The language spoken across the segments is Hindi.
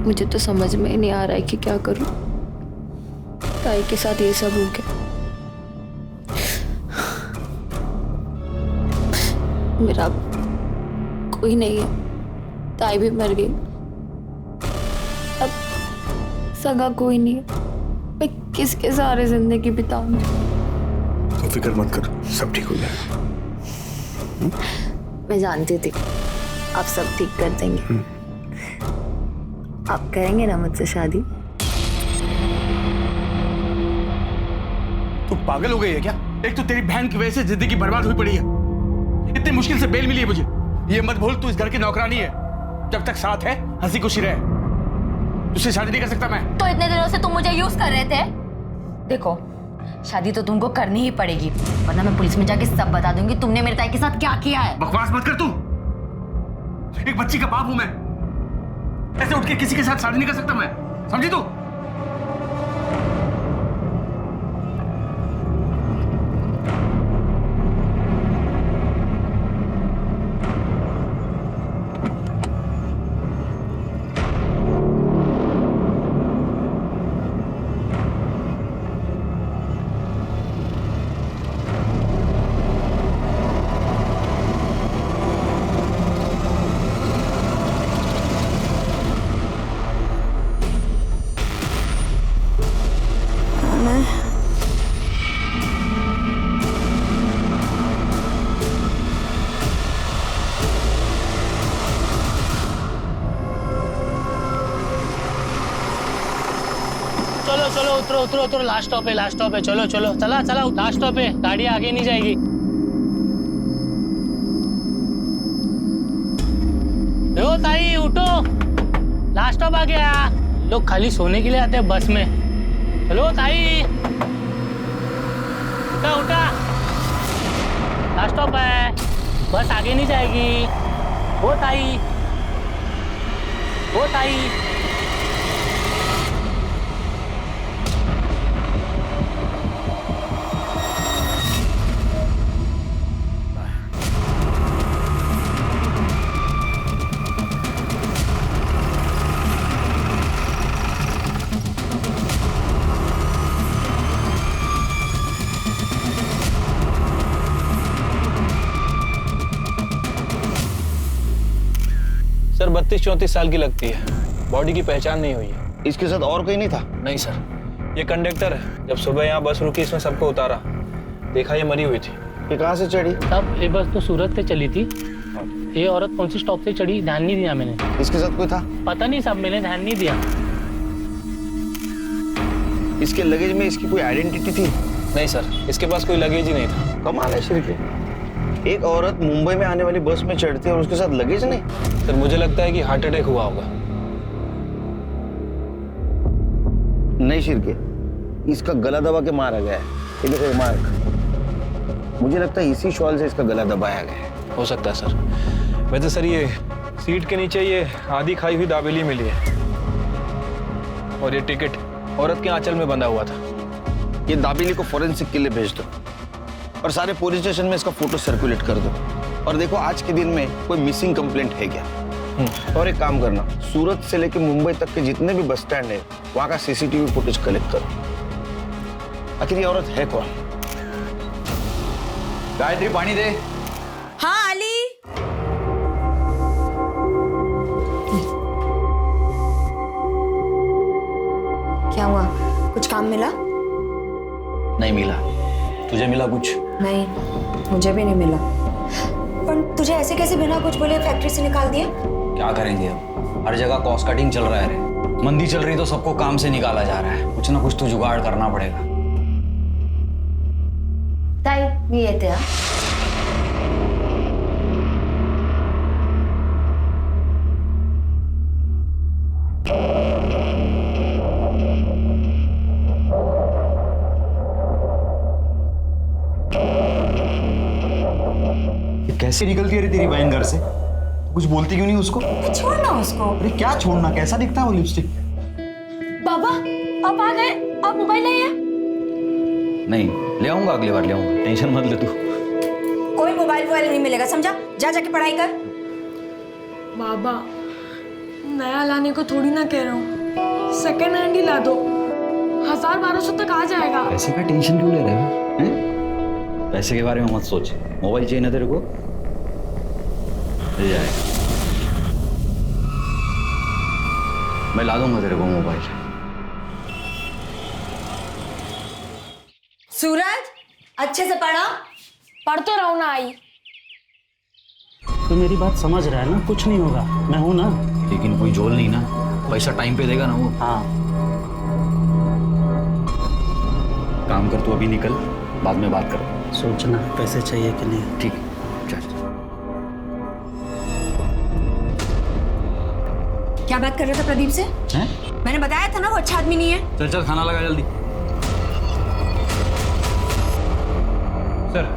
मुझे तो समझ में ही नहीं आ रहा है कि क्या करूं। ताई के साथ ये सब हो गया। मेरा कोई नहीं है, ताई भी मर गई, अब सगा कोई नहीं है। मैं किसके सहारे जिंदगी बिताऊंगी? तो फिक्र मत कर, सब ठीक हो जाएगा। मैं जानती थी आप सब ठीक कर देंगे। आप करेंगे ना मुझसे शादी? तू पागल हो गई है क्या? एक तो तेरी बहन की वजह से जिंदगी बर्बाद हुई पड़ी है, इतनी मुश्किल से बेल मिली है मुझे। ये मत भूल तू इस घर की नौकरानी है, जब तक साथ है हंसी खुशी रहे। तुझसे शादी नहीं कर सकता मैं। तो इतने दिनों से तुम मुझे यूज कर रहे थे। देखो शादी तो तुमको करनी ही पड़ेगी, वरना मैं पुलिस में जाके सब बता दूंगी तुमने मेरे ताई के साथ क्या किया है। बकवास मत कर तू, एक बच्ची का बाप हूं मैं, ऐसे उठ के किसी के साथ शादी नहीं कर सकता मैं, समझी तू? चलो चलो उतरो उतरो उतरो, लास्ट स्टॉप है, चलो चलो चला चला, लास्ट स्टॉप है, गाड़ी आगे नहीं जाएगी। यो ताई उठो, लास्ट स्टॉप आ गया। लोग खाली सोने के लिए आते हैं बस में। चलो ताई उठा उठा, लास्ट स्टॉप है, बस आगे नहीं जाएगी। वो ताई, वो ताई। सर 32-34 साल की लगती है, बॉडी की पहचान नहीं हुई है। इसके साथ और कोई नहीं था? नहीं सर, ये कंडक्टर है। जब सुबह यहाँ बस रुकी इसमें सबको उतारा, देखा ये मरी हुई थी। ये कहाँ से चढ़ी? तब ये बस तो सूरत से चली थी। ये औरत कौन सी स्टॉप से चढ़ी ध्यान नहीं दिया मैंने। इसके साथ कोई था? पता नहीं साहब, मैंने ध्यान नहीं दिया। इसके लगेज में इसकी कोई आइडेंटिटी थी? नहीं सर, इसके पास कोई लगेज ही नहीं था। कमाल है श्री के, एक औरत मुंबई में आने वाली बस में चढ़ती है और उसके साथ लगेज नहीं? सर मुझे लगता है कि हार्ट अटैक हुआ होगा। नहीं शिरके, इसका गला दबा के मारा गया है। ये देखो मार्क, मुझे लगता है इसी शॉल से इसका गला दबाया गया है। हो सकता है सर। वैसे सर ये सीट के नीचे ये आधी खाई हुई दाबेली मिली है, और ये टिकट औरत के आंचल में बंधा हुआ था। ये दाबेली को फॉरेंसिक के लिए भेज दो और सारे पुलिस स्टेशन में इसका फोटो सर्कुलेट कर दो। और देखो आज के दिन में कोई मिसिंग कंप्लेंट है क्या। और एक काम करना, सूरत से लेकर मुंबई तक के जितने भी बस स्टैंड है वहां का सीसीटीवी फुटेज कलेक्ट करो। आखिर ये औरत है कौन? गायत्री पानी दे। हाँ अली। क्या हुआ, कुछ काम मिला? नहीं मिला। तुझे मिला कुछ? नहीं, मुझे भी नहीं मिला। पर तुझे ऐसे कैसे बिना कुछ बोले फैक्ट्री से निकाल दिया? क्या करेंगे अब, हर जगह कॉस्ट कटिंग चल रहा है रे। मंदी चल रही तो सबको काम से निकाला जा रहा है। कुछ ना कुछ तो जुगाड़ करना पड़ेगा। ताई मी येते हा। कैसे निकलती है रे तेरी बहन घर से? कुछ बोलती क्यों नहीं उसको? छोड़ना उसको। अरे क्या छोड़ना, कैसा दिखता है वो लिपस्टिक? बाबा आप आ गए, आप मोबाइल नहीं है? नहीं ले आऊंगा, अगली बार ले आऊंगा, टेंशन मत ले तू। कोई मोबाइल वोबाइल नहीं मिलेगा, समझा? जा जाके पढ़ाई कर। बाबा नया लाने को थोड़ी ना कह रहा हूँ, सेकेंड हैंड ही ला दो, 1000-1200 तक आ जाएगा। पैसे का टेंशन क्यों ले रहे हो हैं? पैसे के बारे में मत सोच, मोबाइल चाहिए ना तेरे को, मिल जाएगा। मैं ला दूंगा तेरे को मोबाइल। सूरज, अच्छे से पढ़ा। पढ़ तो रहो ना आई। तो मेरी बात समझ रहा है ना, कुछ नहीं होगा, मैं हूं ना। लेकिन कोई झोल नहीं ना, पैसा टाइम पे देगा ना वो। हाँ काम कर, तू अभी निकल, बाद में बात कर। सोचना पैसे चाहिए कि नहीं। ठीक, चल। क्या बात कर रहे थे प्रदीप से? हैं? मैंने बताया था ना वो अच्छा आदमी नहीं है। चल चल, खाना लगा जल्दी। सर,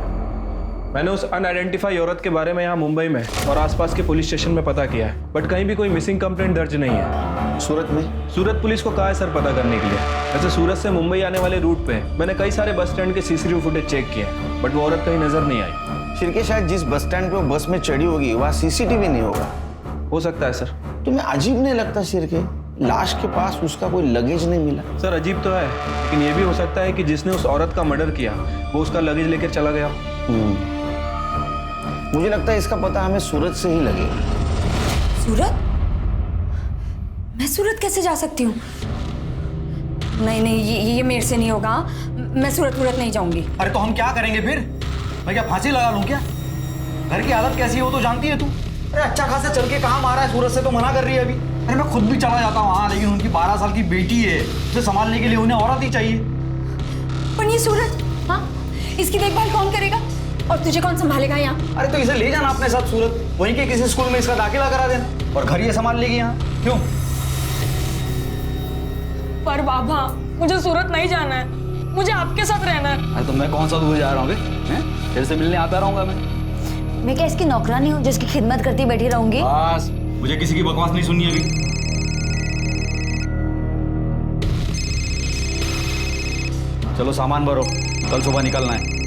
मैंने उस अनआइडेंटिफाई औरत के बारे में यहाँ मुंबई में और आसपास के पुलिस स्टेशन में पता किया है, बट कहीं भी कोई मिसिंग कंप्लेंट दर्ज नहीं है। सूरत में? सूरत पुलिस को कहा है सर पता करने के लिए। वैसे सूरत से मुंबई आने वाले रूट पे मैंने कई सारे बस स्टैंड के सीसीटीवी फुटेज चेक किए, बट वो औरत कहीं नजर नहीं आई। शिरके, शायद जिस बस स्टैंड पे वो बस में चढ़ी होगी वहाँ सीसीटीवी नहीं होगा। हो सकता है सर। तुम्हें अजीब नहीं लगता शिरके, लाश के पास उसका कोई लगेज नहीं मिला? सर अजीब तो है, लेकिन ये भी हो सकता है कि जिसने उस औरत का मर्डर किया वो उसका लगेज लेकर चला गया। मुझे लगता है इसका पता हमें सूरत से ही लगेगा। सूरत? मैं सूरत कैसे जा सकती हूँ? नहीं नहीं, ये मेरे से नहीं होगा। मैं सूरत नहीं जाऊंगी। अरे तो हम क्या करेंगे फिर? मैं क्या फांसी लगा लूं क्या? घर की हालत कैसी है वो तो जानती है तू। अरे अच्छा खासा चल के कहाँ मारा है, सूरत से तो मना कर रही है अभी। अरे मैं खुद भी चला जाता हूँ वहाँ, लेकिन उनकी 12 साल की बेटी है, उसे संभालने के लिए उन्हें औरत ही चाहिए। पर ये सूरज, हाँ, इसकी देखभाल कौन करेगा और तुझे कौन संभालेगा यहाँ? अरे तो इसे ले जाना अपने साथ सूरत, वहीं के किसी स्कूल में इसका दाखिला करा देना और घर ये संभाल लेगी यहाँ। क्यों? पर बाबा, मुझे सूरत नहीं जाना है, मुझे आपके साथ रहना है। अरे तो मैं कौन सा दूर जा रहा हूँ बे? तेरे से मिलने आता रहूंगा मैं क्या इसकी नौकरानी हूँ जिसकी खिदमत करती बैठी रहूंगी? बस, मुझे किसी की बकवास नहीं सुननी अभी। चलो सामान भरो, कल सुबह निकलना है।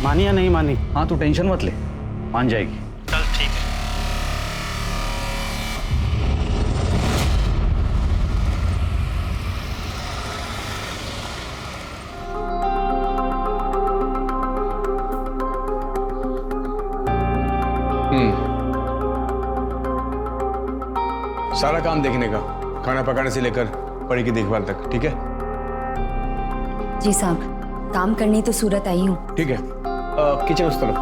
मानी या नहीं मानी? हाँ तू टेंशन मत ले, मान जाएगी। चल ठीक है। सारा काम देखने का, खाना पकाने से लेकर बड़ी की देखभाल तक, ठीक है? जी साहब, काम करनी तो सूरत आई हूँ। ठीक है, किचन उस तरफ।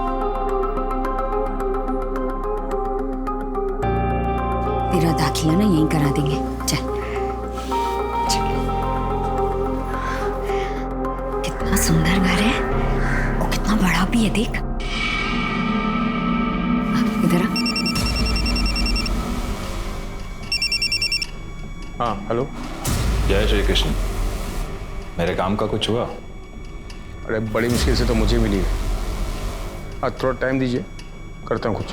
तेरा दाखिला ना यहीं करा देंगे। चल चल। कितना सुंदर घर है और कितना बड़ा भी है, देख। इधर आ। हाँ हेलो। जय श्री कृष्ण। मेरे काम का कुछ हुआ? अरे बड़ी मुश्किल से तो मुझे मिली है, आज थोड़ा टाइम दीजिए, करता हूँ कुछ।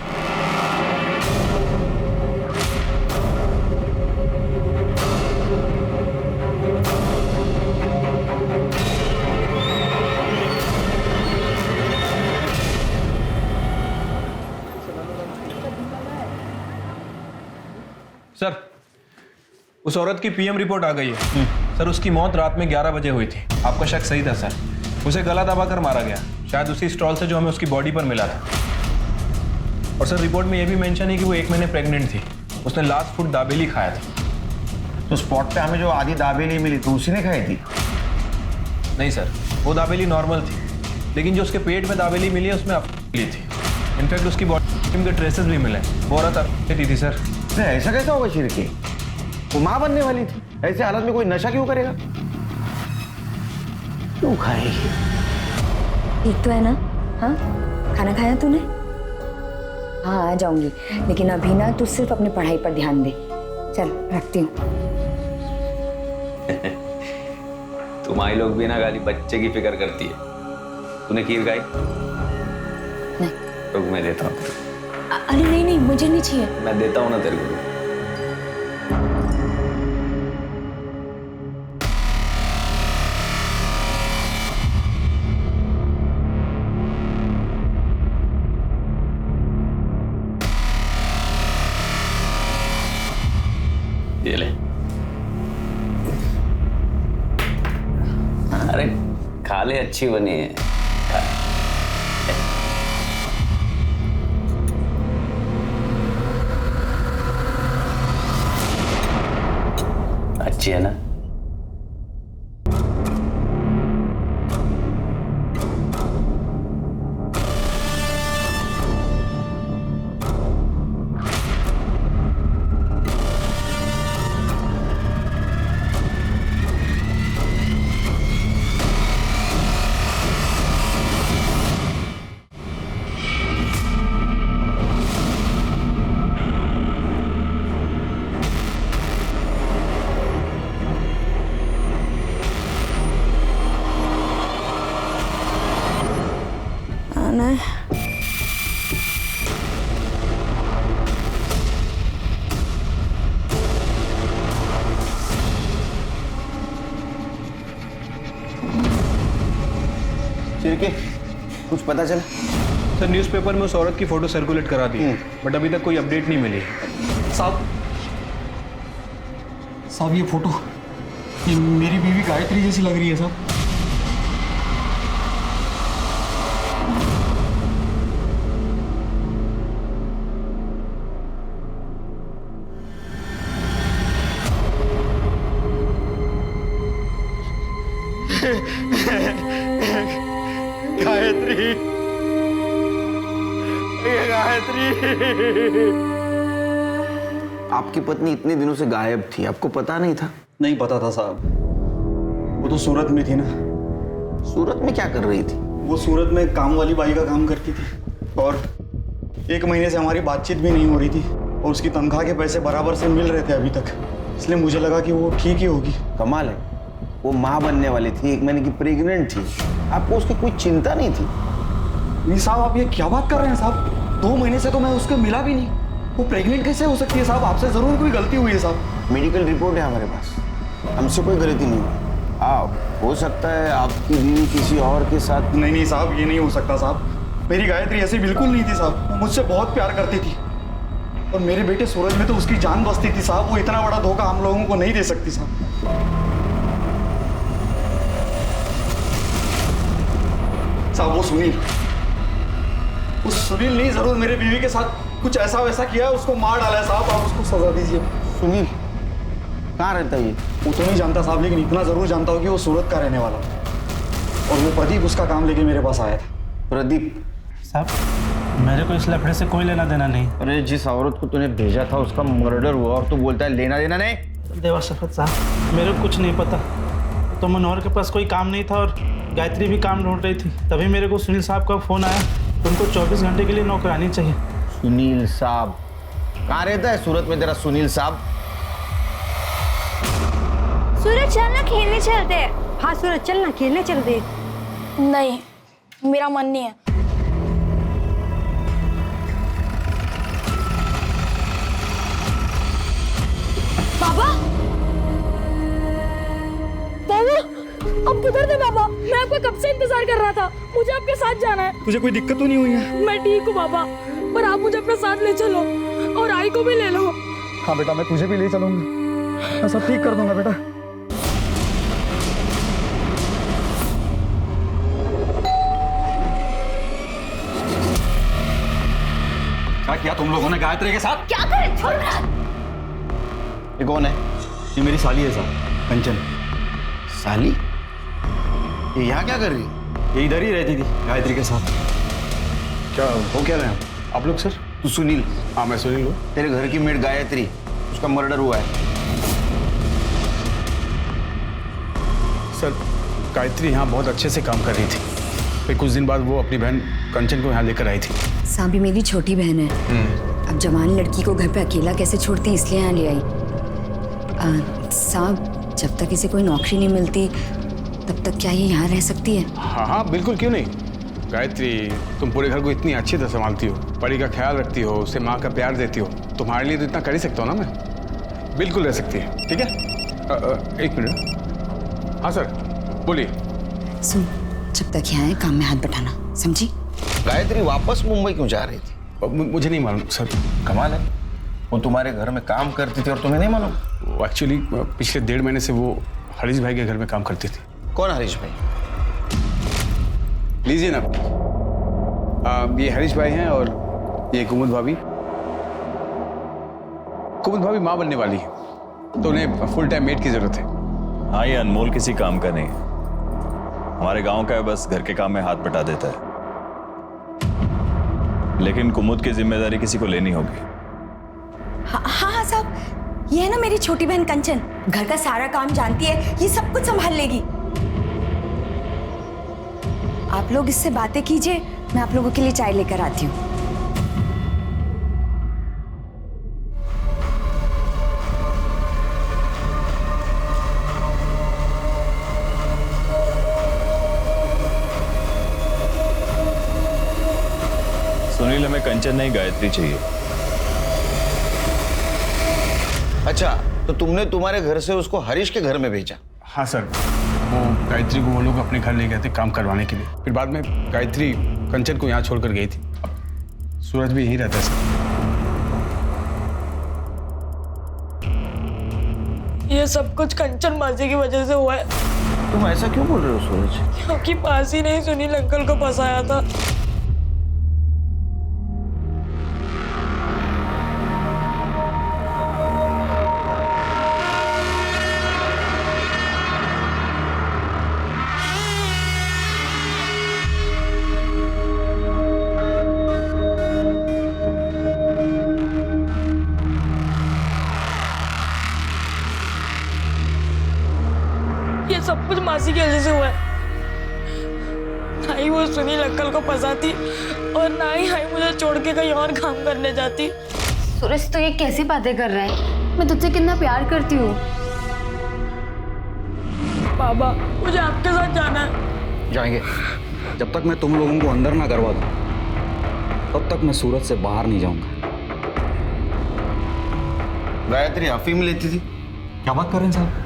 सर, उस औरत की पीएम रिपोर्ट आ गई है। सर, उसकी मौत रात में 11 बजे हुई थी। आपका शक सही था सर, उसे गला दबाकर मारा गया, शायद उसी स्टॉल से जो हमें उसकी बॉडी पर मिला था। और सर रिपोर्ट में यह भी मेंशन है कि वो 1 महीने प्रेग्नेंट थी। उसने लास्ट फूड दाबेली खाया था। तो स्पॉट पे हमें जो आधी दाबेली मिली तो उसी ने खाई थी? नहीं सर, वो दाबेली नॉर्मल थी, लेकिन जो उसके पेट में दाबेली मिली है उसमें अपनी थी। इनफैक्ट उसकी बॉडी के ट्रेसेस भी मिले, वो औरत अपनी थी सर। ऐसा कैसा होगा शिरके? वो माँ बनने वाली थी, ऐसे हालत में कोई नशा क्यों करेगा? क्यों खाएगी? ठीक तो है ना? हाँ, खाना खाया तूने? हाँ आ जाऊंगी, लेकिन अभी ना तू सिर्फ अपनी पढ़ाई पर ध्यान दे। चल रखती हूँ। तुम्हारी लोग भी ना गाली बच्चे की फिक्र करती है। तूने खीर खाई? नहीं। रुक मैं देता हूँ। अरे नहीं नहीं, मुझे नहीं चाहिए। मैं देता हूँ ना तेरे को। खा ले, अच्छी बनी है। अच्छी है ना? आना है। चिरके, कुछ पता चला? सर न्यूज़पेपर में उस औरत की फोटो सर्कुलेट करा दी, बट अभी तक कोई अपडेट नहीं मिली। साहब ये फोटो, ये मेरी बीवी गायत्री जैसी लग रही है साहब। गायत्री, ये गायत्री। आपकी पत्नी इतने दिनों से गायब थी, आपको पता नहीं था? नहीं पता था साहब, वो तो सूरत में थी ना। सूरत में क्या कर रही थी? वो सूरत में काम वाली बाई का काम करती थी और 1 महीने से हमारी बातचीत भी नहीं हो रही थी और उसकी तनख्वाह के पैसे बराबर से मिल रहे थे अभी तक, इसलिए मुझे लगा कि वो ठीक ही होगी। कमाल है, वो माँ बनने वाली थी, 1 महीने की प्रेग्नेंट थी, आपको उसकी कोई चिंता नहीं थी? नहीं साहब, आप ये क्या बात कर रहे हैं साहब? 2 महीने से तो मैं उसको मिला भी नहीं, वो प्रेग्नेंट कैसे हो सकती है साहब? आपसे जरूर कोई गलती हुई है साहब। मेडिकल रिपोर्ट है हमारे पास, हमसे कोई गलती नहीं हुई। हो सकता है आपकी बीवी किसी और के साथ। नहीं साहब, ये नहीं हो सकता साहब। मेरी गायत्री ऐसी बिल्कुल नहीं थी साहब, वो मुझसे बहुत प्यार करती थी और मेरे बेटे सूरज में तो उसकी जान बसती थी साहब। वो इतना बड़ा धोखा हम लोगों को नहीं दे सकती साहब। साहब वो सुनील नहीं, जरूर मेरे बीवी के साथ कुछ ऐसा वैसा किया है, उसको मार डाला है साहब। आप उसको सजा दीजिए। सुनील कहाँ रहता है ये? वो तो नहीं जानता साहब, लेकिन इतना जरूर जानता हूँ कि वो सूरत का रहने वाला और वो प्रदीप उसका काम लेके मेरे पास आया था। प्रदीप साहब, मेरे को इस लफड़े से कोई लेना देना नहीं। अरे जिस औरत को तूने भेजा था उसका मर्डर हुआ और तू बोलता है लेना देना नहीं? देवा शफत साहब, मेरे को कुछ नहीं पता। तो मनोहर के पास कोई काम नहीं था और गायत्री भी काम ढूंढ रही थी, तभी मेरे को सुनील साहब का फोन आया। उनको 24 घंटे के लिए नौकरानी चाहिए। सुनील साहब कहाँ रहता है सूरत में तेरा सुनील साहब? सूरज चल ना खेलने चलते हैं। हाँ सूरज चल ना खेलने चलते। नहीं, मेरा मन नहीं है। बाबा, बाबा, अब किधर थे बाबा? मैं आपका कब से इंतजार कर रहा था। मुझे आपके साथ जाना है। तुझे कोई दिक्कत तो नहीं हुई है? मैं ठीक हूँ बाबा, पर आप मुझे अपने साथ ले चलो और आई को भी ले लो। हाँ बेटा, मैं तुझे भी ले चलूंगा, मैं सब ठीक कर दूंगा बेटा। क्या किया तुम लोगों ने गायत्री के साथ? क्या करें? छोड़ रहा। ये कौन है? ये मेरी साली है साहब, कंचन। साली? ये यहाँ क्या कर रही है? ये इधर ही रहती थी गायत्री के साथ। क्या हो क्या रहे हैं आप लोग? सर तू सुनील? हाँ मैं सुनील हूँ। तेरे घर की मेड गायत्री, उसका मर्डर हुआ है। सर गायत्री यहाँ बहुत अच्छे से काम कर रही थी, फिर कुछ दिन बाद वो अपनी बहन कंचन को यहाँ लेकर आई थी। सांबी मेरी छोटी बहन है, अब जवान लड़की को घर पे अकेला कैसे छोड़ती हैं, इसलिए यहाँ ले आई। साहब, जब तक इसे कोई नौकरी नहीं मिलती तब तक क्या ये यहाँ रह सकती है? हाँ हाँ बिल्कुल, क्यों नहीं। गायत्री, तुम पूरे घर को इतनी अच्छी तरह संभालती हो, परी का ख्याल रखती हो, उसे माँ का प्यार देती हो, तुम्हारे लिए तो इतना कर ही सकता हूँ ना मैं। बिल्कुल रह सकती है, ठीक है। 1 मिनट। हाँ सर बोलिए। सुन, जब तक यहाँ है काम में हाथ बटाना, समझी? गायत्री वापस मुंबई क्यों जा रही थी? मुझे नहीं मालूम सर। कमाल है, वो तुम्हारे घर में काम करती थी और तुम्हें नहीं मालूम? एक्चुअली पिछले 1.5 महीने से वो हरीश भाई के घर में काम करती थी। कौन हरीश भाई? लीजिए ना। ये हरीश भाई हैं और ये कुमुद भाभी। कुमुद भाभी माँ बनने वाली है, तो उन्हें फुल टाइम मेड की जरूरत है। हाँ, ये अनमोल किसी काम का नहीं है। हमारे गांव का है, बस घर के काम में हाथ बटा देता है। लेकिन कुमुद की जिम्मेदारी किसी को लेनी होगी। हाँ साहब, ये है ना मेरी छोटी बहन कंचन, घर का सारा काम जानती है, ये सब कुछ संभाल लेगी। आप लोग इससे बातें कीजिए, मैं आप लोगों के लिए चाय लेकर आती हूँ। सुनील, हमें कंचन नहीं गायत्री चाहिए। अच्छा, तो तुमने तुम्हारे घर से उसको हरीश के घर में भेजा? हाँ सर, वो गायत्री को वो लोग अपने घर ले गए थे काम करवाने के लिए। फिर बाद में गायत्री कंचन को यहाँ छोड़कर गई थी। अब सूरज भी यहीं रहता है सर। ये सब कुछ कंचन मासी की वजह से हुआ है। तुम ऐसा क्यों बोल रहे हो सूरज? क्योंकि मासी ने ही सुनील अंकल को फंसाया था। ये सब कुछ मासी की वजह से हुआ है। ना ही वो सुनील अंकल को फंसाती और ना ही मुझे छोड़ के कहीं और काम करने जाती। सूरज, तो ये कैसी बातें कर रहा है? मैं तुझसे कितना प्यार करती हूँ। बाबा, मुझे आपके साथ जाना है। जाएंगे। जब तक मैं तुम लोगों को अंदर ना करवा दूं, तब तक मैं सूरत से बाहर नहीं जाऊंगा। गायत्री अफीम लेती थी? क्या बात कर रहे हैं साहब?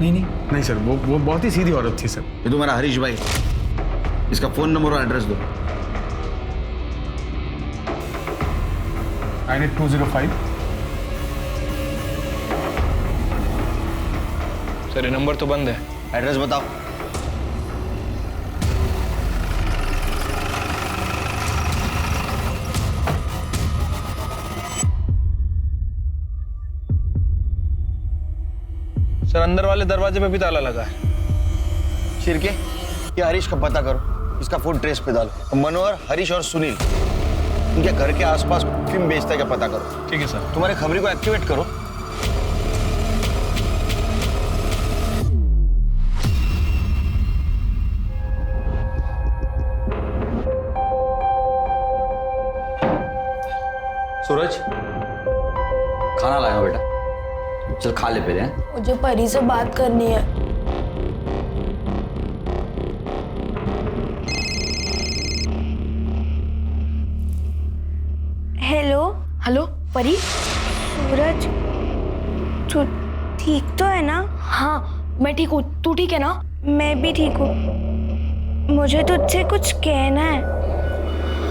नहीं सर, वो बहुत ही सीधी औरत थी सर। ये तुम्हारा हरीश भाई, इसका फोन नंबर और एड्रेस दो। 98205। सर, ये नंबर तो बंद है। एड्रेस बताओ। सर, अंदर वाले दरवाजे पे भी ताला लगा है। शिरके, ये हरीश का पता करो, इसका फोन ट्रेस पे डालो। मनोहर, हरीश और सुनील, इनके घर के आसपास फिल्म बेचता है क्या पता करो। ठीक है सर। तुम्हारे खबरी को एक्टिवेट करो। सूरज, खाना लाया बेटा, चल खा ले पहले। मुझे परी से बात करनी है। हेलो हेलो परी। सूरज, तू ठीक तो है ना? हाँ, मैं ठीक हूँ। तू ठीक है ना? मैं भी ठीक हूँ। मुझे तुझसे कुछ कहना है।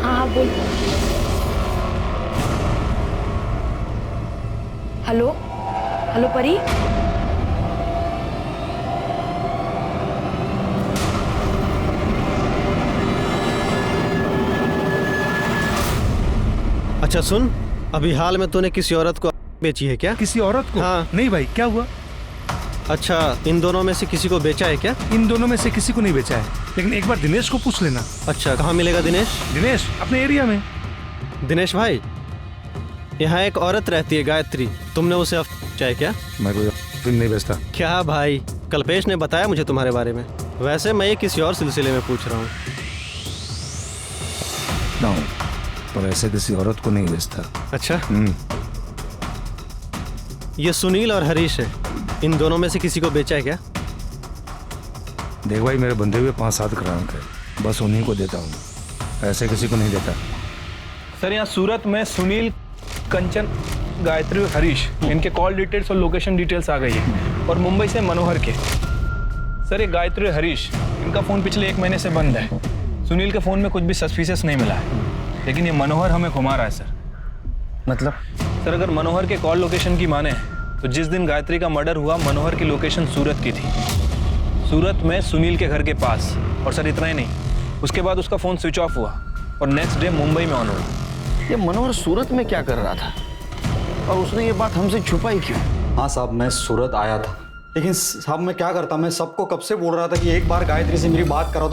हाँ बोल। हेलो हेलो परी। अच्छा सुन, अभी हाल में तूने किसी औरत को बेची है क्या? किसी औरत को? हाँ। नहीं भाई, क्या हुआ? अच्छा, इन दोनों में से किसी को बेचा है क्या? इन दोनों में से किसी को नहीं बेचा है, लेकिन एक बार दिनेश को पूछ लेना। अच्छा, कहाँ मिलेगा दिनेश? दिनेश अपने एरिया में। दिनेश भाई, यहाँ एक औरत रहती है गायत्री, तुमने उसे बेचा है क्या? मैं कोई फिल्म नहीं बेचता। क्या भाई, कल्पेश ने बताया मुझे तुम्हारे बारे में। वैसे मैं ये किसी और सिलसिले में पूछ रहा हूँ। पर ऐसे किसी औरत को नहीं बेचता। अच्छा, ये सुनील और हरीश है, इन दोनों में से किसी को बेचा है क्या? देख भाई, मेरे बंधे हुए 5-7 ग्राहक है, बस उन्हीं को देता हूँ, ऐसे किसी को नहीं देता। सर, यहाँ सूरत में सुनील, कंचन, गायत्री और हरीश, इनके कॉल डिटेल्स और लोकेशन डिटेल्स आ गई है। और मुंबई से मनोहर के। सर, ये गायत्री और हरीश, इनका फ़ोन पिछले 1 महीने से बंद है। सुनील के फ़ोन में कुछ भी सस्पिशियस नहीं मिला है, लेकिन ये मनोहर हमें घुमा रहा है सर। मतलब? सर, अगर मनोहर के कॉल लोकेशन की माने तो जिस दिन गायत्री का मर्डर हुआ, मनोहर की लोकेशन सूरत की थी, सूरत में सुनील के घर के पास। और सर, इतना ही नहीं, उसके बाद उसका फोन स्विच ऑफ हुआ और नेक्स्ट डे मुंबई में ऑन हुआ। ये मनोहर सूरत में क्या कर रहा था और उसने ये बात हमसे छुपाई क्यों? हाँ साहब, मैं सूरत आया था, लेकिन साहब मैं क्या करता, मैं सबको कब से बोल रहा था कि एक बार गायत्री से मेरी बात करा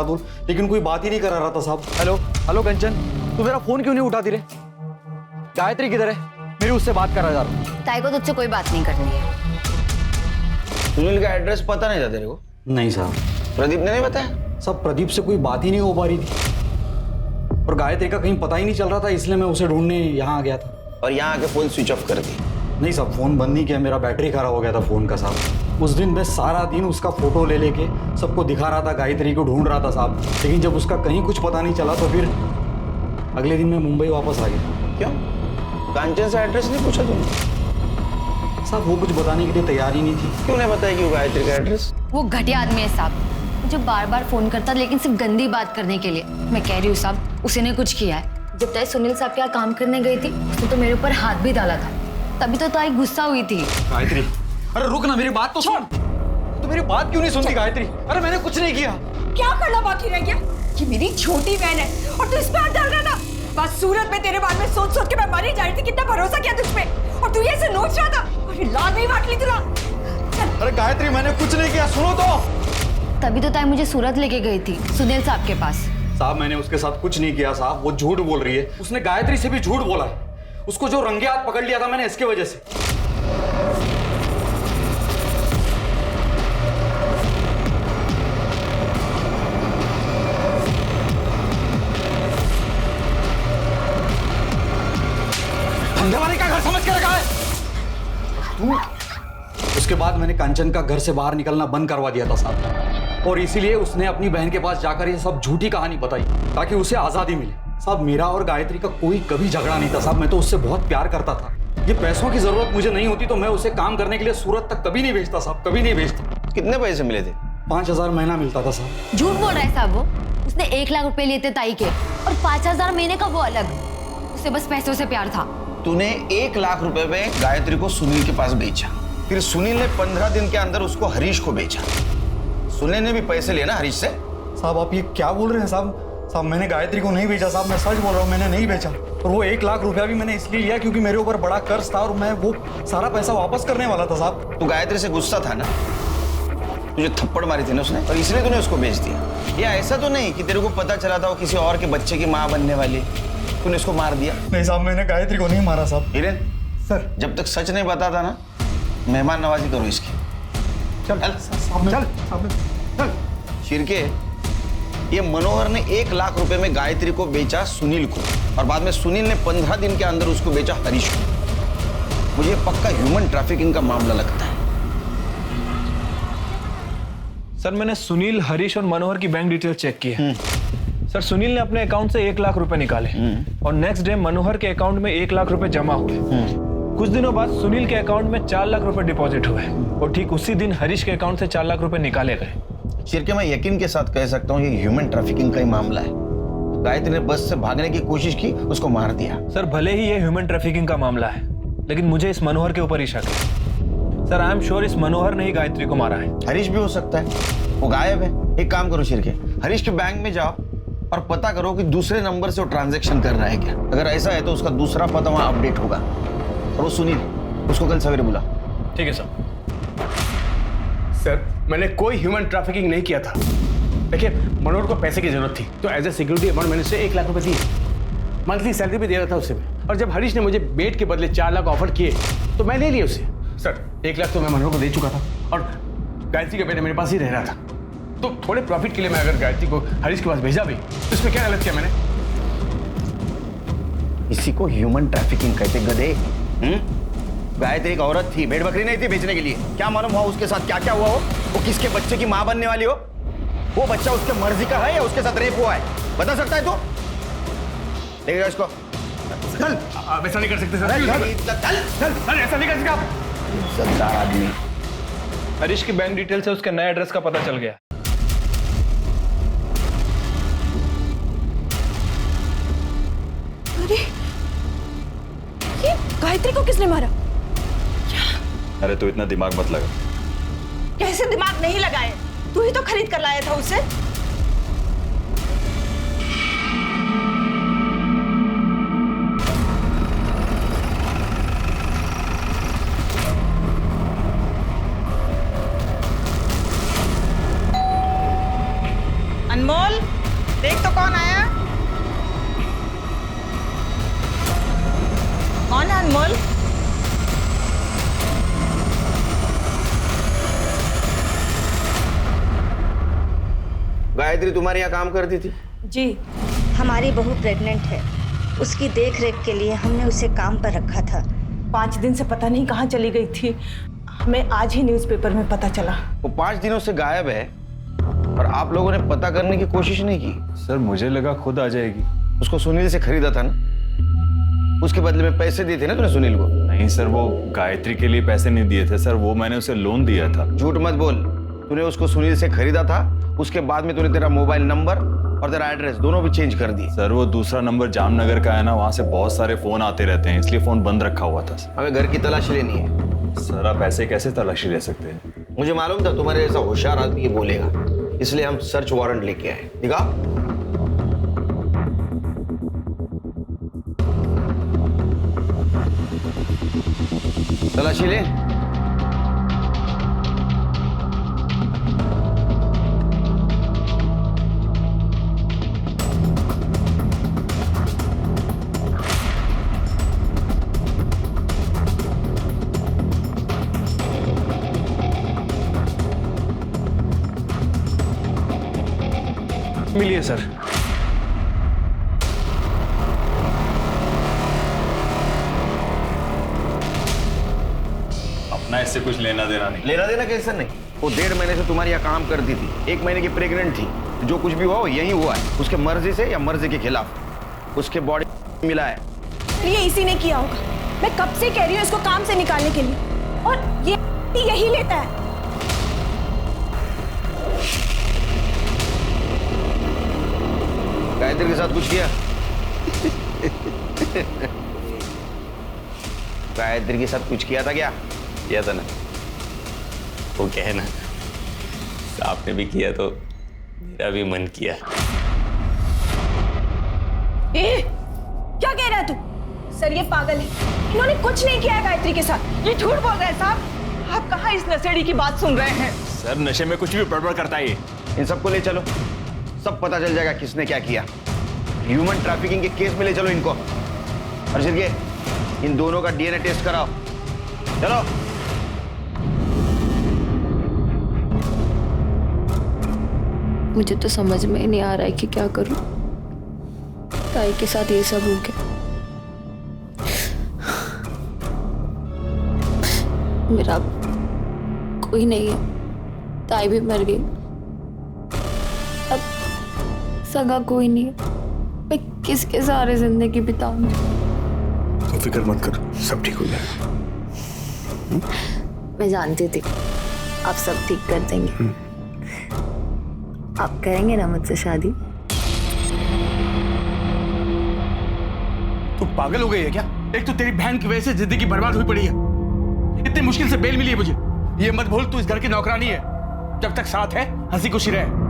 दो, लेकिन कोई बात ही नहीं करा रहा था साहब। हेलो हेलो कंचन, तू मेरा फोन क्यों नहीं उठाती रे? गायत्री किधर है? मेरी उससे बात करा जा रहा। ताई को तुझसे कोई बात नहीं करनी है। सुनील का एड्रेस पता नहीं था तेरे को? नहीं साहब। प्रदीप ने नहीं बताया? सब प्रदीप से कोई बात ही नहीं हो पा रही थी और गायत्री का कहीं पता ही नहीं चल रहा था, इसलिए मैं उसे ढूंढने यहाँ आ गया था। और यहाँ आके फोन स्विच ऑफ कर दी? नहीं साहब, फोन बंद नहीं किया, मेरा बैटरी खराब हो गया था फोन का साहब। उस दिन मैं सारा दिन उसका फोटो ले लेके सबको दिखा रहा था, गायत्री को ढूंढ रहा था साहब, लेकिन जब उसका कहीं कुछ पता नहीं चला तो फिर अगले दिन मैं मुंबई वापस आ गया। क्यों? कांचन से एड्रेस नहीं पूछा तुमने? साहब वो कुछ बताने के लिए तैयार ही नहीं थी। क्यों नहीं बताया कि वो गायत्री का एड्रेस? वो घटिया आदमी है साहब, मुझे बार बार फोन करता लेकिन सिर्फ गंदी बात करने के लिए। मैं कह रही हूँ साहब, उसने कुछ किया है। जब ताई सुनील साहब के यहाँ काम करने गई थी उसने तो मेरे ऊपर हाथ भी डाला था, तभी तो ताई गुस्सा हुई थी। गायत्री, अरे रुक ना, मेरी बात तो सुन। तो मेरी बात क्यों नहीं सुनती गायत्री? अरे मैंने कुछ नहीं किया। क्या करना बाकी रह गया? ये मेरी छोटी बहन है और तू इस पे हाथ डाल रहा था। बस सूरत में तेरे बारे में सोच सोच के मैं मर ही जा रही थी। कितना भरोसा किया तुझ पे और तू ये ऐसे नोच रहा था और ये लाद नहीं बांट ली तुला। अरे गायत्री, मैंने कुछ नहीं किया, सुनो तो। तभी तो ताई मुझे सूरत लेके गई थी सुनील साहब के पास। साहब मैंने उसके साथ कुछ नहीं किया साहब, वो झूठ बोल रही है। उसने गायत्री से भी झूठ बोला है। उसको जो रंगे हाथ पकड़ लिया था मैंने इसके वजह से। धंधे वाले का घर समझ के रखा है तू। उसके बाद मैंने कंचन का घर से बाहर निकलना बंद करवा दिया था साहब, और इसीलिए उसने अपनी बहन के पास जाकर ये सब झूठी कहानी बताई ताकि उसे आजादी मिले। साहब मेरा और गायत्री का कोई कभी झगड़ा नहीं था साहब, मैं तो उससे बहुत प्यार करता था। ये पैसों की जरूरत मुझे नहीं होती तो मैं उसे काम करने के लिए सूरत तक कभी नहीं भेजता साहब, कभी नहीं भेजता। कितने पैसे मिले थे? 5,000 महीना मिलता था साहब। झूठ बोल रहा है साहब, वो उसने 1 लाख रुपए लिए थे ताई के और 5,000 महीने का वो अलग। उसे बस पैसों से प्यार था। तूने 1 लाख रुपए में गायत्री को सुनील के पास बेचा, फिर सुनील ने 15 दिन के अंदर उसको हरीश को बेचा। सुनील ने भी पैसे लिए ना हरीश से? साहब आप ये क्या बोल रहे हैं साहब? साहब मैंने गायत्री को नहीं बेचा साहब, मैं सच बोल रहा हूँ, मैंने नहीं बेचा। और वो 1 लाख रुपया भी मैंने इसलिए लिया क्योंकि मेरे ऊपर बड़ा कर्ज था और मैं वो सारा पैसा वापस करने वाला था साहब। तू गायत्री से गुस्सा था ना, तुझे थप्पड़ मारी थी ना उसने, और इसलिए तूने उसको बेच दिया। या ऐसा तो नहीं कि तेरे को पता चला था वो किसी और के बच्चे की माँ बनने वाली, तूने उसको मार दिया? नहीं साहब, मैंने गायत्री को नहीं मारा साहब। हिरेन सर, जब तक सच नहीं बताता ना, मेहमान नवाजी करो इसकी। चल चल। शिरके, ये मनोहर ने 1 लाख रुपए में गायत्री को बेचा सुनील को, और बाद में सुनील ने 15 दिन के अंदर उसको बेचा हरीश को। मुझे पक्का ह्यूमन ट्रैफिकिंग का मामला लगता है। सर मैंने सुनील, हरीश और मनोहर की बैंक डिटेल चेक की है। सर सुनील ने अपने अकाउंट से 1 लाख रुपए निकाले और नेक्स्ट डे मनोहर के अकाउंट में 1 लाख रुपए जमा हुए। कुछ दिनों बाद सुनील के अकाउंट में 4 लाख रुपए डिपॉजिट हुए और ठीक उसी दिन हरीश के अकाउंट से 4 लाख रुपए निकाले गए। शिरके, मैं यकीन के साथ कह सकता हूँ ये ह्यूमन ट्रैफिकिंग का ही मामला है। गायत्री ने बस से भागने की कोशिश की, उसको मार दिया। सर भले ही ये ह्यूमन ट्रैफिकिंग का मामला है, लेकिन मुझे इस मनोहर के ऊपर ही शक है। सर आई एम श्योर इस मनोहर ने ही गायत्री को मारा है। हरीश भी हो सकता है, वो गायब है। एक काम करो शिरके, हरीश के बैंक में जाओ और पता करो कि दूसरे नंबर से वो ट्रांजैक्शन कर रहा है क्या। अगर ऐसा है तो उसका दूसरा पता वहां अपडेट होगा। और वो सुनील, उसको कल सवेरे बुला। ठीक है सर। सर मैंने कोई ह्यूमन ट्रैफिकिंग नहीं किया था। देखिए मनोहर को पैसे की जरूरत थी तो एज ए सिक्योरिटी अमाउंट मैंने उसे 1 लाख रुपए दिए। मंथली सैलरी भी दे रहा था उसे, और जब हरीश ने मुझे बेट के बदले 4 लाख ऑफर किए तो मैं ले लिया उसे। सर 1 लाख तो मैं मनोहर को दे चुका था और गायत्री का बेटा मेरे पास ही रह रहा था, तो थोड़े प्रॉफिट के लिए मैं अगर गायत्री को हरीश के पास भेजा भी तो इसमें क्या गलत किया मैंने? इसी को ह्यूमन ट्रैफिकिंग कहते गधे। गायत्री एक औरत थी, भेड़ बकरी नहीं थी बेचने के लिए। क्या मालूम हुआ उसके साथ क्या क्या हुआ हो, वो किसके बच्चे की माँ बनने वाली हो। वो बच्चा उसके मर्जी का है या उसके साथ रेप हुआ है, बता सकता है तू? लेके जाओ इसको। चल। आप ऐसा नहीं कर सकते सर। चल ऐसा नहीं कर सकते आप। सरदार आदमी। हरीश की बैंक डिटेल से उसके नए एड्रेस का पता चल गया। अरे ये गायत्री को किसने मारा? अरे तो इतना दिमाग मत लगा। कैसे दिमाग नहीं लगाए? तू ही तो खरीद कर लाया था उसे। देख तो कौन आया। कौन है अनमोल? गायत्री तुम्हारे यहाँ काम करती थी? जी। हमारी बहू प्रेग्नेंट है, उसकी देख रेख के लिए हमने उसे काम पर रखा था। 5 दिन से पता नहीं कहाँ चली गई थी, हमें आज ही न्यूज़पेपर में पता चला। वो 5 दिनों से गायब है और आप लोगों ने पता करने की कोशिश नहीं की? सर मुझे लगा खुद आ जाएगी। उसको सुनील से खरीदा था ना, उसके बदले में पैसे दिए थे ना तूने सुनील को? नहीं सर, वो गायत्री के लिए पैसे नहीं दिए थे सर, वो मैंने उसे लोन दिया था। झूठ मत बोल, तूने उसको सुनील से खरीदा था, उसके बाद में तूने तेरा मोबाइल नंबर और तेरा एड्रेस दोनों भी चेंज कर दिए। सर वो दूसरा नंबर जामनगर का है ना, वहाँ से बहुत सारे फोन आते रहते हैं, इसलिए फोन बंद रखा हुआ था। हमें घर की तलाशी लेनी है। सर आप ऐसे कैसे तलाशी ले सकते हैं? मुझे मालूम था तुम्हारे जैसा होशियार आदमी ये बोलेगा, इसलिए हम सर्च वारंट लेके आए। दिखा। तलाशी ले। मिलिए सर। अपना इससे कुछ लेना देना नहीं। लेना देना कैसे नहीं? वो 1.5 महीने से तुम्हारे यहाँ काम करती थी, 1 महीने की प्रेग्नेंट थी, जो कुछ भी हुआ वो यही हुआ है, उसके मर्जी से या मर्जी के खिलाफ। उसके बॉडी मिला है। ये इसी ने किया होगा, मैं कब से कह रही हूँ इसको काम से निकालने के लिए, और ये यही लेता है। गायत्री के साथ कुछ किया? गायत्री के साथ कुछ किया था क्या? किया था ना, वो क्या है ना, सांप ने भी किया तो मेरा भी मन किया। क्या कह रहा है तू? सर ये पागल है, इन्होंने कुछ नहीं किया है गायत्री के साथ, ये झूठ बोल रहा है साहब। आप कहाँ इस नशेड़ी की बात सुन रहे हैं? सर नशे में कुछ भी बड़बड़ करता है ये। इन सबको ले चलो, सब पता चल जाएगा किसने क्या किया। ह्यूमन ट्रैफिकिंग के केस में ले चलो इनको। और सिर्फ ये, इन दोनों का डीएनए टेस्ट कराओ। चलो। मुझे तो समझ में ही नहीं आ रहा है कि क्या करूं। ताई के साथ ये सब हो गया। मेरा कोई नहीं है, ताई भी मर गई, अब सगा कोई नहीं है, मैं किसके सहारे जिंदगी बिताऊंगी? तो फिक्र मत कर, सब ठीक हो जाएगा। मैं जानती थी आप सब ठीक कर देंगे। आप करेंगे ना मुझसे शादी? तू पागल हो गई है क्या? एक तो तेरी बहन की वजह से जिंदगी बर्बाद हुई पड़ी है, इतनी मुश्किल से बेल मिली है मुझे। ये मत भूल तू इस घर की नौकरानी है, जब तक साथ है हंसी खुशी रहे।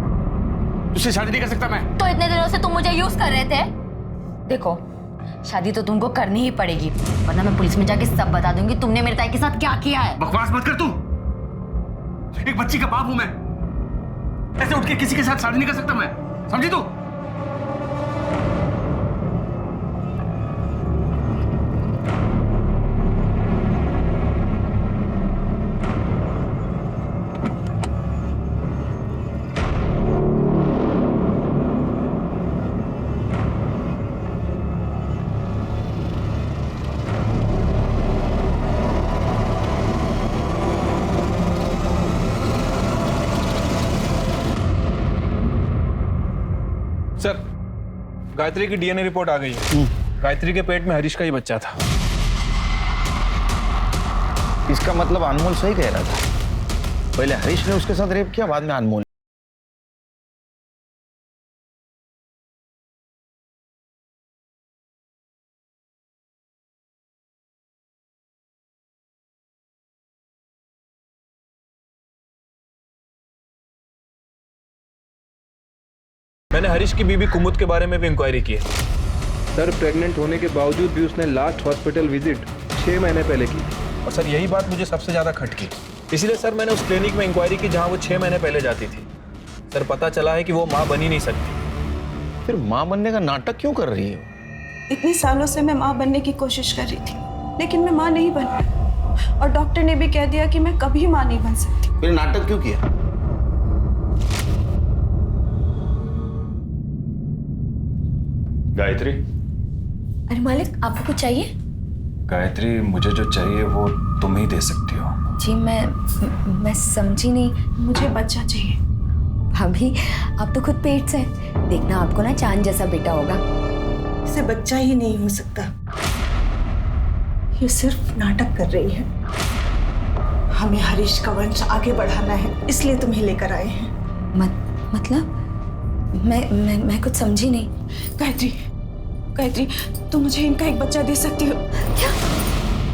तुझसे शादी नहीं कर सकता मैं। तो इतने दिनों से तुम मुझे यूज कर रहे थे। देखो शादी तो तुमको करनी ही पड़ेगी, वरना मैं पुलिस में जाके सब बता दूंगी तुमने मेरे ताई के साथ क्या किया है। बकवास मत कर तू, एक बच्ची का बाप हूं मैं, ऐसे उठ के किसी के साथ शादी नहीं कर सकता मैं, समझी तू? सर गायत्री की डीएनए रिपोर्ट आ गई है। गायत्री के पेट में हरीश का ही बच्चा था। इसका मतलब अनमोल सही कह रहा था, पहले हरीश ने उसके साथ रेप किया, बाद में अनमोल। मैंने हरीश की बीबी कुमुद के बारे में भी इंक्वायरी की है। सर प्रेग्नेंट होने के बावजूद भी उसने लास्ट हॉस्पिटल विजिट 6 महीने पहले की, और सर यही बात मुझे सबसे ज़्यादा खटकी। इसीलिए सर मैंने उस क्लिनिक में इंक्वायरी की जहां वो 6 महीने पहले जाती थी। सर पता चला है कि वो माँ बन ही नहीं सकती, फिर माँ बनने का नाटक क्यों कर रही है? इतने सालों से मैं माँ बनने की कोशिश कर रही थी, लेकिन मैं माँ नहीं बन पाई। और डॉक्टर ने भी कह दिया कि मैं कभी माँ नहीं बन सकती। फिर नाटक क्यों किया? गायत्री, अरे मालिक, आपको कुछ चाहिए? गायत्री मुझे जो चाहिए वो तुम ही दे सकती हो। जी मैं समझी नहीं। मुझे बच्चा चाहिए। भाभी आप तो खुद पेट से हैं। देखना आपको ना चांद जैसा बेटा होगा। इसे बच्चा ही नहीं हो सकता। ये सिर्फ नाटक कर रही है। हमें हरीश का वंश आगे बढ़ाना है, इसलिए तुम्हें लेकर आए हैं। मतलब मैं कुछ समझी नहीं। गायत्री तुम मुझे इनका एक बच्चा दे सकती हो क्या?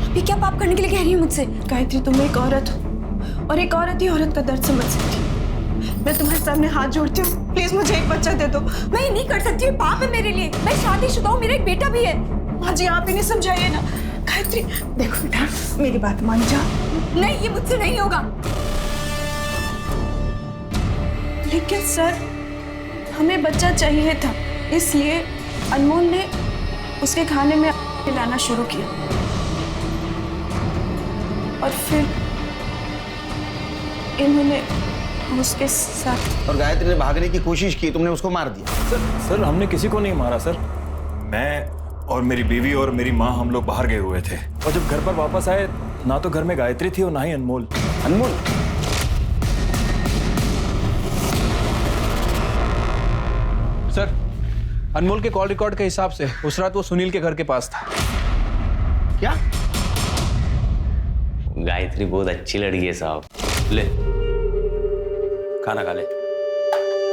अभी क्या पाप करने के लिए कह रही है मुझसे? गायत्री तुम एक औरत हो और एक औरत ही औरत का दर्द समझ सकती है। मैं तुम्हारे सामने हाथ जोड़ती हूँ, प्लीज मुझे एक बच्चा दे दो। मैं ये नहीं कर सकती, ये पाप है मेरे लिए। मैं शादीशुदा हूँ, मेरा एक बेटा भी है। माँ जी आप इन्हें समझाइए ना। गायत्री देखो बेटा, मेरी बात मान जा। नहीं, ये मुझसे नहीं होगा। लेकिन सर हमें बच्चा चाहिए था, इसलिए अनमोल ने उसके खाने में मिलाना शुरू किया और फिर इन्होंने उसके साथ। और गायत्री ने भागने की कोशिश की, तुमने उसको मार दिया। सर हमने किसी को नहीं मारा सर। मैं और मेरी बीवी और मेरी माँ हम लोग बाहर गए हुए थे और जब घर पर वापस आए ना तो घर में गायत्री थी और ना ही अनमोल। अनमोल? सर अनमोल के कॉल रिकॉर्ड के हिसाब से उस रात वो सुनील के घर के पास था। क्या? गायत्री बहुत अच्छी लड़की है साहब। ले खाना खा ले।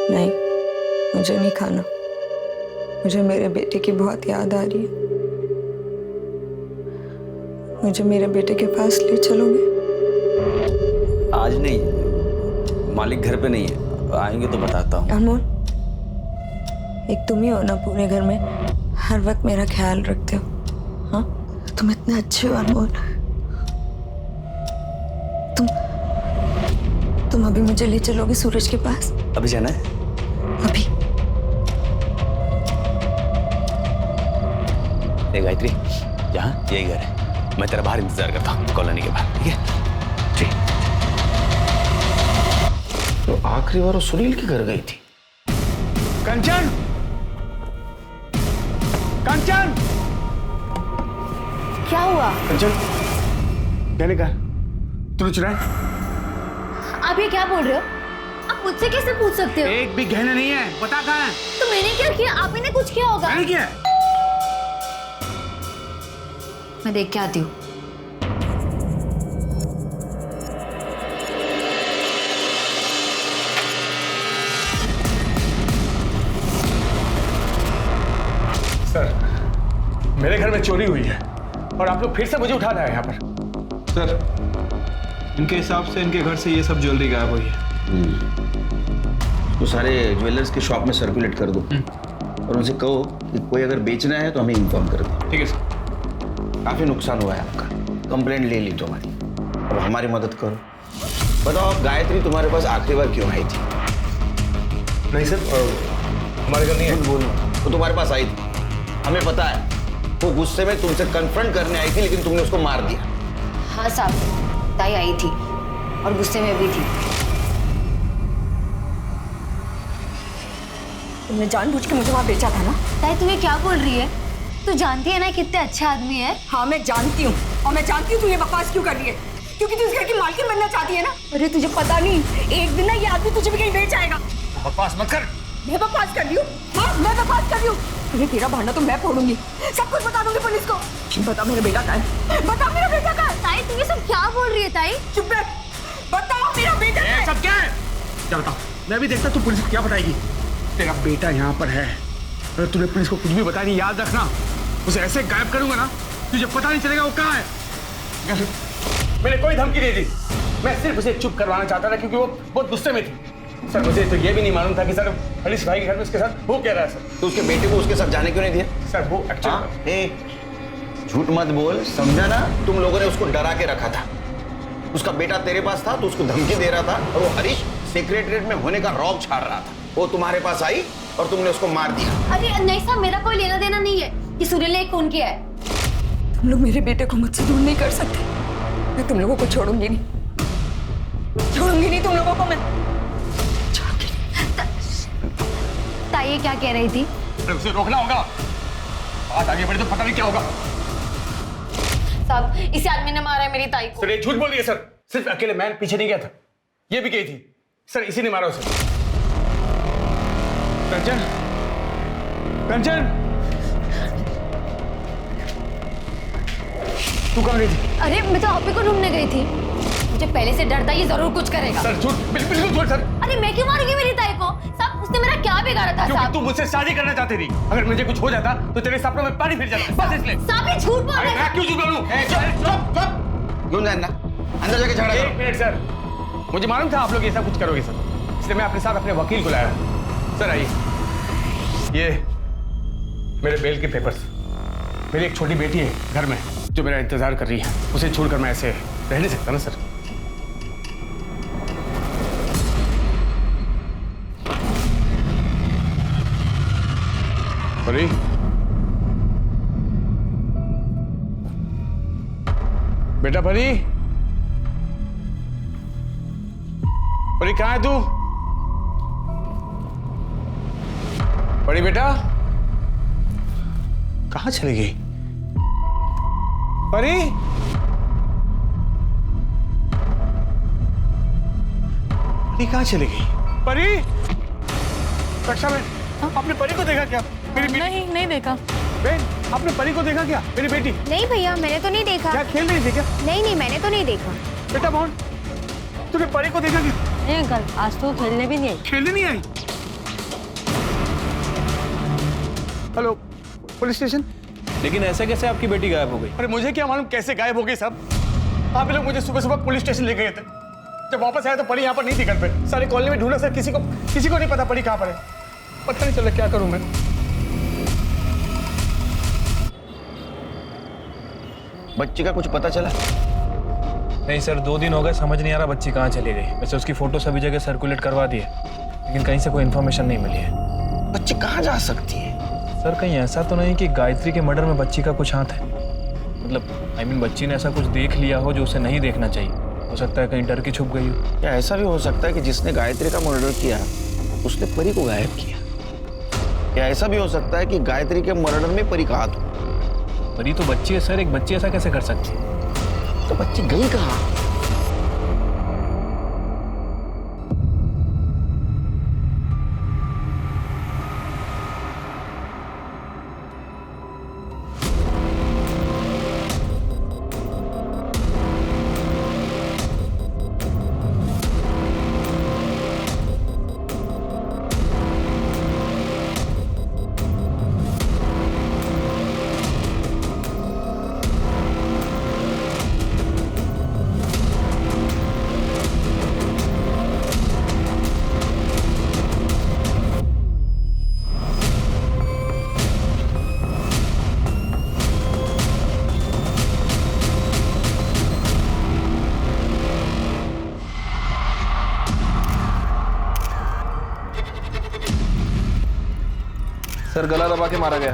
नहीं, मुझे नहीं खाना। मुझे मेरे बेटे की बहुत याद आ रही है। मुझे मेरे बेटे के पास ले चलोगे? आज नहीं, मालिक घर पे नहीं है, आएंगे तो बताता हूँ। अनमोल, एक तुम ही हो ना पूरे घर में हर वक्त मेरा ख्याल रखते हो। हाँ, तुम इतने अच्छे हो अनमोल। तुम अभी मुझे ले चलोगे सूरज के पास? अभी जाना है? अभी। ए गायत्री, यहाँ यही घर है। मैं तेरा बाहर इंतजार करता हूँ कॉलोनी के बाहर, ठीक है? ठीक। तो आखिरी बार वो सुनील के घर गई थी। कंचन, कंचन, क्या हुआ? कंचन, कहने का तूने चुराया? आप ये क्या बोल रहे हो? आप मुझसे कैसे पूछ सकते हो? एक भी गहना नहीं है, बता कहाँ है? तो मैंने क्या किया? आप ही ने कुछ किया होगा। मैंने किया? मैं देख के आती हूँ। सर, मेरे घर में चोरी हुई है और आप लोग फिर से मुझे उठा रहे हैं यहाँ पर। सर इनके हिसाब से इनके घर से ये सब ज्वेलरी गायब हुई है। तो सारे ज्वेलर्स के शॉप में सर्कुलेट कर दो और उनसे कहो कि कोई अगर बेचना है तो हमें इन्फॉर्म कर दे। ठीक है सर। काफी नुकसान हुआ है आपका, कंप्लेंट ले ली तुम्हारी, अब हमारी मदद करो। बताओ गायत्री तुम्हारे पास आखिरी बार क्यों आई थी? नहीं सर, हमारे घर नहीं है। बोलो, वो तुम्हारे पास आई थी, हमें पता है। वो गुस्से में तुमसे कन्फ्रंट करने आई थी, लेकिन तुमने उसको मार दिया। हाँ साहब, ताई आई थी और गुस्से में भी थी। तुमने जानबूझ के मुझे वहाँ बेचा था ना? ताई तुम्हें क्या बोल रही है? तू जानती है ना कितने अच्छा आदमी है। हाँ मैं जानती हूँ, और मैं जानती हूँ तू ये बकवास क्यों कर रही है, क्योंकि तू इस घर की मालकिन बनना चाहती है ना। अरे तुझे पता नहीं, एक दिन ना ये आदमी तुझे भी कहीं बेच आएगा। बकवास मत कर। मैं बकवास कर रही हूँ? हाँ मैं बकवास कर रही हूँ। अरे तेरा भांडा तो मैं फोड़ूंगी, सब कुछ बता दूंगी पुलिस को। बता मेरा बेटा कहाँ है, बता मेरा बेटा कहाँ है। ताई तुम ये सब क्या बोल रही है? ताई चुप रह, बताओ मेरा बेटा कहाँ है। सब क्या है? क्या बताओ? मैं भी देखता तू पुलिस को क्या बताएगी। तेरा बेटा यहाँ पर है, अगर तूने पुलिस को कुछ भी बताया नहीं, याद रखना उसे ऐसे गायब करूंगा ना तुझे पता नहीं चलेगा वो कहाँ है। मैंने कोई धमकी नहीं दी, मैं सिर्फ उसे चुप करवाना चाहता था क्योंकि वो बहुत गुस्से में थी। सर मुझे तो ये भी नहीं मालूम था कि सर हरीश भाई के घर में उसके साथ वो कह रहा है। सर तो उसके बेटे को उसके साथ जाने क्यों नहीं दिया? सर वो एक्चुअली झूठ मत बोल, समझा ना? तुम लोगों ने उसको डरा के रखा था। उसका बेटा तेरे पास था तो उसको धमकी दे रहा था, और वो हरीश सेक्रेटरीएट में होने का रौब छाड़ रहा था। वो तुम्हारे पास आई और तुमने उसको मार दिया। अरे नहीं साहब, मेरा कोई लेना देना नहीं है, ये सुनील ने एक फोन किया है। तुम लोग मेरे बेटे को मुझसे दूर नहीं कर सकते। मैं तुम लोगों को छोड़ूंगी नहीं, छोड़ूंगी नहीं तुम लोगों को मैं। ताई क्या कह रही थी? अरे उसे रोकना होगा, बात आगे बढ़े तो पता नहीं क्या होगा। साहब, इसी आदमी ने मारा है मेरी ताई को। सर ये झूठ बोल रही है सर, सिर्फ अकेले मैं पीछे नहीं गया था, ये भी गई थी सर, इसी ने मारा उसे। कंचन, कंचन, तू कहाँ गई थी? अरे मैं तो आप ही को ढूंढने गई थी, मुझे पहले से डर था ये जरूर कुछ करेगा। सर झूठ, बिल्कुल झूठ सर। अरे मैं क्यों मारूंगी मेरी ताई को? साहब उसने मेरा क्या बिगाड़ा था? क्योंकि साहब तू मुझसे शादी करना चाहती थी, अगर मुझे कुछ हो जाता तो तेरे सपनों में पानी फिर जाता, बस इसलिए। साहब ये झूठ बोल रहे हैं। मैं क्यों झूठ बोलूं? क्यों जानना, अंदर जाके झगड़ा करो। एक मिनट सर, मुझे मालूम था आप लोग ऐसा कुछ करोगे सर, इसलिए मैं अपने साथ अपने वकील को लाया। सर आइए, ये मेरे बेल के पेपर्स। मेरी एक छोटी बेटी है घर में जो मेरा इंतजार कर रही है, उसे छोड़कर मैं ऐसे रह नहीं सकता ना सर। परी, बेटा परी, परी कहाँ है तू? परी बेटा, कहाँ चली गई? परी, परी कहाँ चली गई? परी, रक्षा बहन, आपने परी को देखा क्या? मेरी नहीं, नहीं देखा। बहन, आपने परी को देखा क्या? मेरी बेटी। नहीं भैया, मैंने तो नहीं देखा। क्या खेल रही थी क्या? नहीं, मैंने तो नहीं देखा। बेटा मोहन, तूने परी को देखा क्या? नहीं अंकल, आज तो खेलने भी नहीं आई। खेलने नहीं आई? Hello, police station. लेकिन ऐसे कैसे आपकी बेटी गायब हो गई? अरे मुझे क्या मालूम कैसे गायब हो गई साहब। आप लोग मुझे सुबह सुबह पुलिस स्टेशन ले गए थे, जब वापस आया तो परी यहाँ पर नहीं थी घर पे। सारी कॉलोनी में ढूंढा सर, किसी को नहीं पता परी कहाँ पर है। पता नहीं चला क्या करूं मैं। बच्ची का कुछ पता चला? नहीं सर, 2 दिन हो गए, समझ नहीं आ रहा बच्ची कहाँ चली गई। वैसे उसकी फोटो सभी जगह सर्कुलेट करवा दी है, लेकिन कहीं से कोई इन्फॉर्मेशन नहीं मिली है। बच्ची कहाँ जा सकती है? सर कहीं ऐसा तो नहीं कि गायत्री के मर्डर में बच्ची का कुछ हाथ है? मतलब बच्ची ने ऐसा कुछ देख लिया हो जो उसे नहीं देखना चाहिए। हो सकता है कहीं डर के छुप गई हो। क्या ऐसा भी हो सकता है कि जिसने गायत्री का मर्डर किया उसने परी को गायब किया? क्या ऐसा भी हो सकता है कि गायत्री के मर्डर में परी का हाथ हो? परी तो बच्ची है सर, एक बच्ची ऐसा कैसे कर सकती है? तो बच्ची गई कहाँ? सर गला दबा के मारा गया।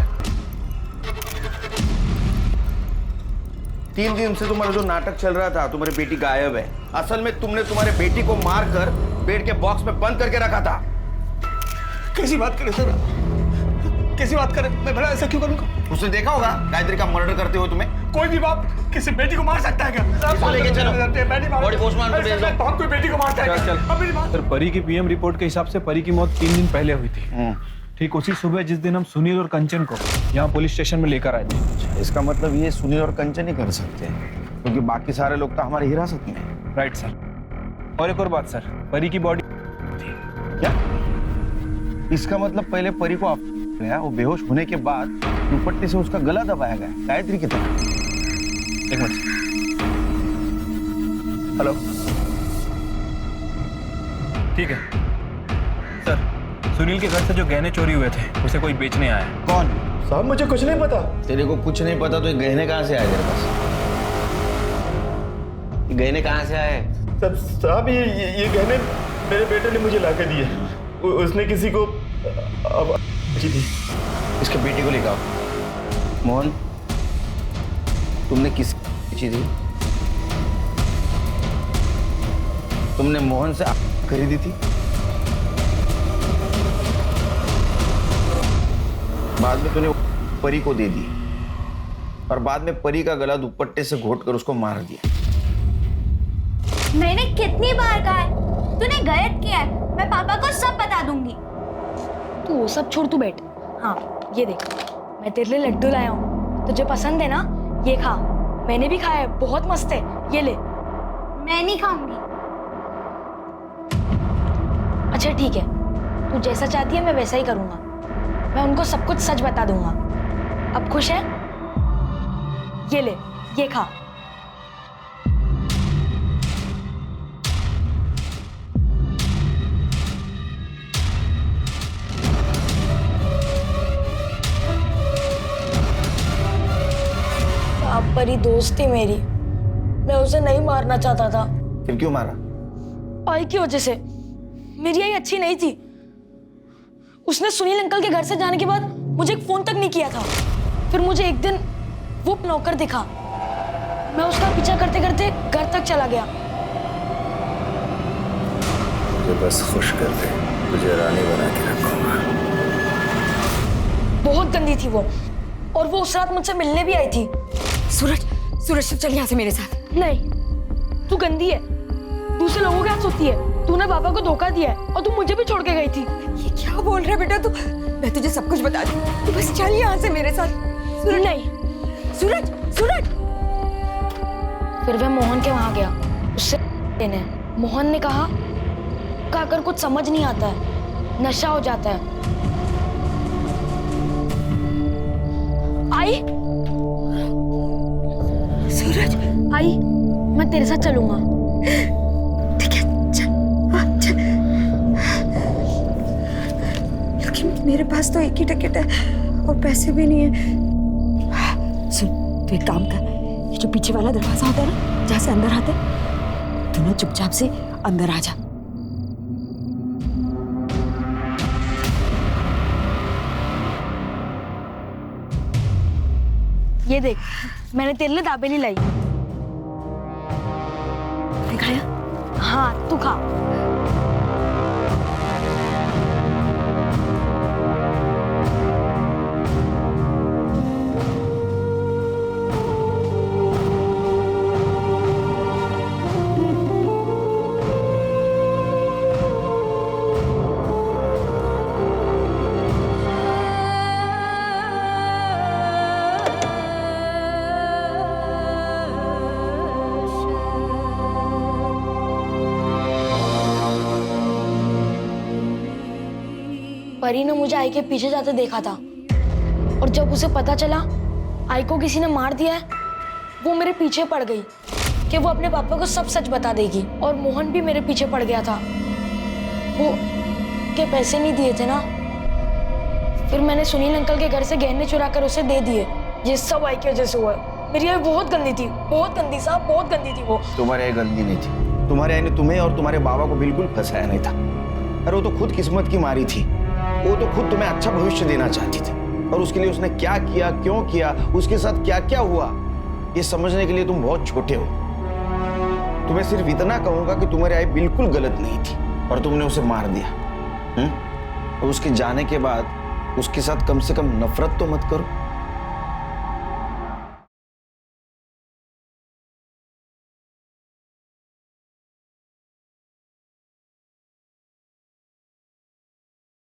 3 दिन से तुम्हारा जो नाटक चल रहा था, तुम्हारी बेटी गायब है, असल में तुमने तुम्हारे बेटी को मारकर बेड के बॉक्स में बंद करके रखा था। कैसी बात करे सर, कैसी बात करे? मैं भला ऐसा क्यों करूंगा? उसने देखा होगा गायत्री का मर्डर करते हुए तुम्हें। कोई भी बाप किसी बेटी को मार सकता है क्या? लेके चलो, बॉडी पोस्टमार्टम को भेज दो। बाप कोई बेटी को मारता है क्या? अब मेरी बात। सर परी की पीएम रिपोर्ट के हिसाब से परी की मौत 3 दिन पहले हुई थी, ठीक उसी सुबह जिस दिन हम सुनील और कंचन को यहाँ पुलिस स्टेशन में लेकर आए थे। इसका मतलब ये सुनील और कंचन ही कर सकते हैं, क्योंकि बाकी सारे लोग तो हमारी हिरासत में हैं। Right sir. और एक और बात सर, परी की बॉडी क्या? इसका मतलब पहले परी को गया, वो बेहोश होने के बाद दुपट्टे से उसका गला दबाया गया गायत्री की तरह। एक मिनट। हेलो, ठीक है सर। सुनील के घर से जो गहने चोरी हुए थे उसे कोई बेचने आया है। कौन? साहब मुझे कुछ नहीं पता। तेरे को कुछ नहीं पता तो ये गहने कहाँ से आए तेरे पास? ये गहने कहाँ से आए? साहब ये गहने मेरे बेटे ने मुझे लाके दिए। उसने किसी को अब जी दी, इसके बेटे को लेकर आओ। मोहन, तुमने किस चीज दी? तुमने मोहन से खरीदी थी, बाद में तूने परी को दे दी और बाद में परी का गला दुपट्टे से घोटकर उसको मार दिया। मैंने कितनी बार कहा है, तूने गलत किया है। मैं पापा को सब बता दूंगी। तू वो सब छोड़, तू बैठ। हाँ ये देख, मैं तेरे लिए लड्डू लाया हूँ, तुझे पसंद है ना? ये खा, मैंने भी खाया है, बहुत मस्त है, ये ले। मैं नहीं खाऊंगी। अच्छा ठीक है, तू जैसा चाहती है मैं वैसा ही करूंगा। मैं उनको सब कुछ सच बता दूंगा। अब खुश है? ये ले, ये खा। आप परी दोस्त थी मेरी, मैं उसे नहीं मारना चाहता था। फिर क्यों मारा? आई की वजह से। मेरी आई अच्छी नहीं थी। उसने सुनील अंकल के घर से जाने के बाद मुझे एक फोन तक नहीं किया था। फिर मुझे एक दिन वो नौकर दिखा, मैं उसका पीछा करते करते घर तक चला गया। मुझे बस खुश कर दे, तुझे रानी बना के रखूंगा। बहुत गंदी थी वो, और वो उस रात मुझसे मिलने भी आई थी। सूरज, सूरज चल यहाँ से मेरे साथ। नहीं, तू गंदी है, दूसरे लोगों के हाथ सोती है। तूने पापा को धोखा दिया है और तू मुझे भी छोड़ के गई थी। ये क्या बोल रहा है बेटा तू? मैं तुझे सब कुछ बता दूं, तू बस चल यहाँ से मेरे साथ। सूरज नहीं, सूरज, सूरज। फिर वह मोहन के वहां गया, उससे लेने। मोहन ने कहा अगर कुछ समझ नहीं आता है, नशा हो जाता है। आई सूरज, आई, मैं तेरे साथ चलूंगा। ठीक है, चल। लेकिन मेरे पास तो एक ही टिकट है और पैसे भी नहीं है। सुन, तू एक काम कर, ये जो पीछे वाला दरवाजा होता है ना, जहाँ से अंदर आते, तू ना चुपचाप से अंदर आ जा। ये देख, मैंने तेरे लिए दाबेली लाई। खाया? हाँ, तू खा। परी ने मुझे आई के पीछे जाते देखा था, और जब उसे पता चला आई को किसी ने मार दिया है, वो मेरे पीछे पड़ गई कि वो अपने पापा को सब सच बता देगी। और मोहन भी मेरे पीछे पड़ गया था, वो के पैसे नहीं दिए थे ना। फिर मैंने सुनील अंकल के घर से गहने चुरा कर उसे दे दिए। ये सब आई की वजह से हुआ है। मेरी आई बहुत गंदी थी, बहुत गंदी साहब, बहुत गंदी थी वो। तुम्हारी आई गंदी नहीं थी, तुम्हारी आई ने तुम्हें और तुम्हारे बाबा को बिल्कुल फंसाया नहीं था। अरे वो तो खुद किस्मत की मारी थी, वो तो खुद तुम्हें अच्छा भविष्य देना चाहती थी, और उसके लिए उसने क्या किया, क्यों किया, उसके साथ क्या क्या हुआ, ये समझने के लिए तुम बहुत छोटे हो। तुम्हें सिर्फ इतना कहूंगा कि तुम्हारी आई बिल्कुल गलत नहीं थी और तुमने उसे मार दिया। और उसके जाने के बाद उसके साथ कम से कम नफरत तो मत करो।